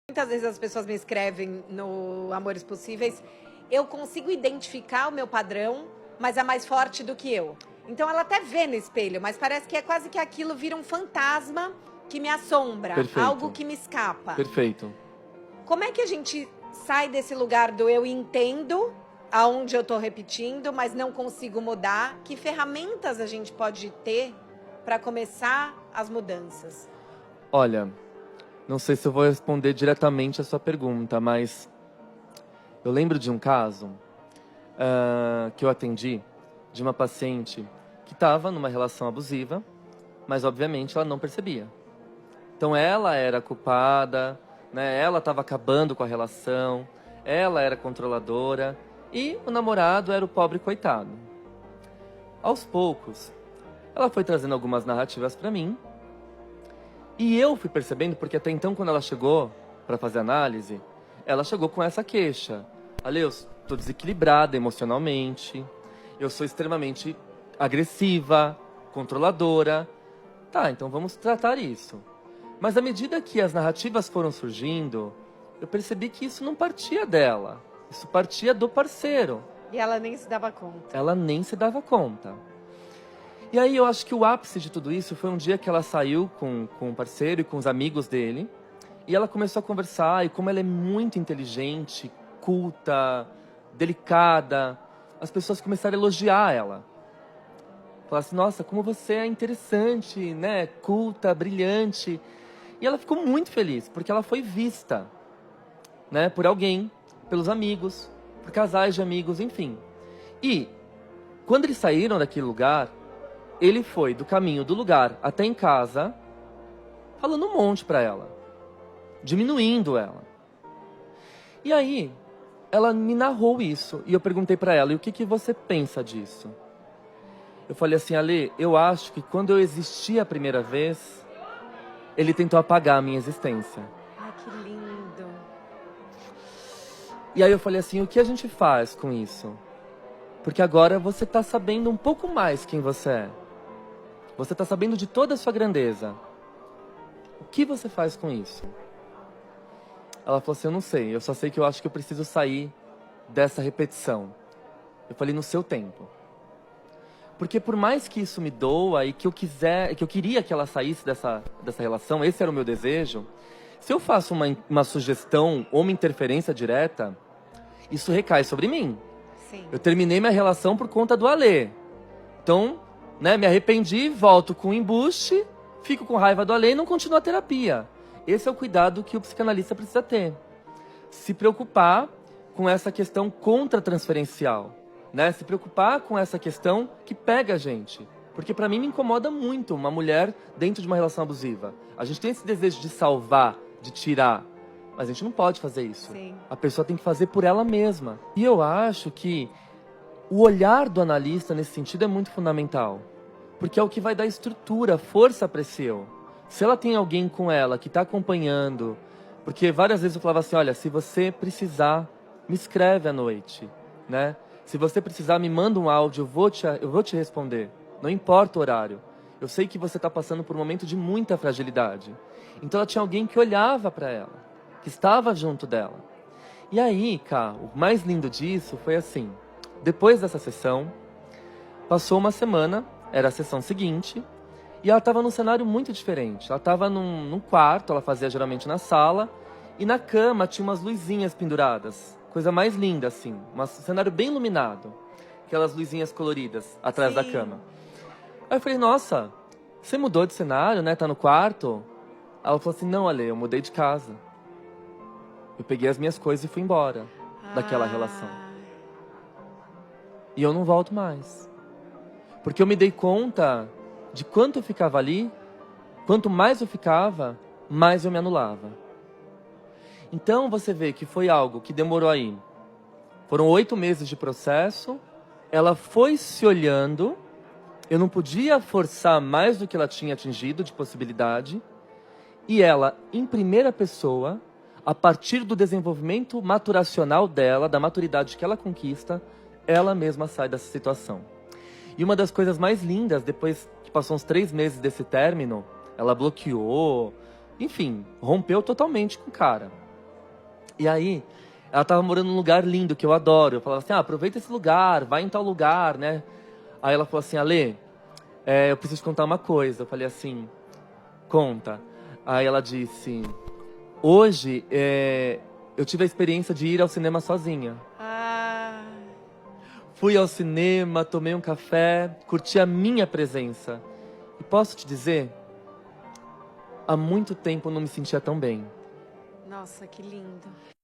Muitas vezes as pessoas me escrevem no Amores Possíveis, eu consigo identificar o meu padrão, mas é mais forte do que eu. Então ela até vê no espelho, mas parece que é quase que aquilo vira um fantasma que me assombra, Perfeito. algo que me escapa. Perfeito. Como é que a gente sai desse lugar do eu entendo aonde eu tô repetindo, mas não consigo mudar? Que ferramentas a gente pode ter para começar as mudanças? Olha, não sei se eu vou responder diretamente a sua pergunta, mas eu lembro de um caso que eu atendi de uma paciente que estava numa relação abusiva, mas obviamente ela não percebia. Então ela era culpada, né? Ela estava acabando com a relação, ela era controladora e o namorado era o pobre coitado. Aos poucos, ela foi trazendo algumas narrativas para mim e eu fui percebendo, porque até então quando ela chegou para fazer análise, ela chegou com essa queixa. Ale, eu estou desequilibrada emocionalmente, eu sou extremamente agressiva, controladora. Tá, então vamos tratar isso. Mas à medida que as narrativas foram surgindo, eu percebi que isso não partia dela. Isso partia do parceiro. E ela nem se dava conta. Ela nem se dava conta. E aí eu acho que o ápice de tudo isso foi um dia que ela saiu com o parceiro e com os amigos dele. E ela começou a conversar, e como ela é muito inteligente, culta, delicada, as pessoas começaram a elogiar ela. Falaram assim, nossa, como você é interessante, né? Culta, brilhante. E ela ficou muito feliz, porque ela foi vista, né? Por alguém, pelos amigos, por casais de amigos, enfim. E, quando eles saíram daquele lugar, ele foi do caminho do lugar até em casa, falando um monte pra ela. Diminuindo ela. E aí, ela me narrou isso. E eu perguntei pra ela, e o que você pensa disso? Eu falei assim, Ale, eu acho que quando eu existi a primeira vez, ele tentou apagar a minha existência. Ai, que lindo. E aí eu falei assim, o que a gente faz com isso? Porque agora você tá sabendo um pouco mais quem você é. Você tá sabendo de toda a sua grandeza. O que você faz com isso? Ela falou assim, eu não sei, eu só sei que eu acho que eu preciso sair dessa repetição. Eu falei, no seu tempo. Porque por mais que isso me doa e que eu queria que ela saísse dessa relação, esse era o meu desejo, se eu faço uma sugestão ou uma interferência direta, isso recai sobre mim. Sim. Eu terminei minha relação por conta do Alê. Então, né, me arrependi, volto com embuste, fico com raiva do Alê e não continuo a terapia. Esse é o cuidado que o psicanalista precisa ter. Se preocupar com essa questão contratransferencial. Né? Se preocupar com essa questão que pega a gente. Porque pra mim me incomoda muito uma mulher dentro de uma relação abusiva. A gente tem esse desejo de salvar, de tirar. Mas a gente não pode fazer isso. Sim. A pessoa tem que fazer por ela mesma. E eu acho que o olhar do analista nesse sentido é muito fundamental. Porque é o que vai dar estrutura, força para esse eu. Se ela tem alguém com ela que está acompanhando... Porque várias vezes eu falava assim, olha, se você precisar, me escreve à noite, né? Se você precisar, me manda um áudio, eu vou te responder. Não importa o horário. Eu sei que você está passando por um momento de muita fragilidade. Então ela tinha alguém que olhava para ela, que estava junto dela. E aí, cara, o mais lindo disso foi assim. Depois dessa sessão, passou uma semana, era a sessão seguinte, e ela estava num cenário muito diferente. Ela estava num quarto, ela fazia geralmente na sala, e na cama tinha umas luzinhas penduradas. Coisa mais linda, assim. Um cenário bem iluminado. Aquelas luzinhas coloridas atrás da cama. Aí eu falei, nossa, você mudou de cenário, né? Tá no quarto? Ela falou assim, não, Ale, eu mudei de casa. Eu peguei as minhas coisas e fui embora daquela relação. E eu não volto mais. Porque eu me dei conta de quanto eu ficava ali, quanto mais eu ficava, mais eu me anulava. Então você vê que foi algo que demorou aí. Foram 8 meses de processo, ela foi se olhando, eu não podia forçar mais do que ela tinha atingido de possibilidade, e ela, em primeira pessoa, a partir do desenvolvimento maturacional dela, da maturidade que ela conquista, ela mesma sai dessa situação. E uma das coisas mais lindas, depois que passou uns 3 meses desse término, ela bloqueou, enfim, rompeu totalmente com o cara. E aí, ela tava morando num lugar lindo, que eu adoro. Eu falava assim, aproveita esse lugar, vai em tal lugar, né? Aí ela falou assim, Ale, eu preciso te contar uma coisa. Eu falei assim, conta. Aí ela disse, hoje eu tive a experiência de ir ao cinema sozinha. Ah, Fui ao cinema, tomei um café, curti a minha presença. E posso te dizer, há muito tempo eu não me sentia tão bem. nossa, que lindo.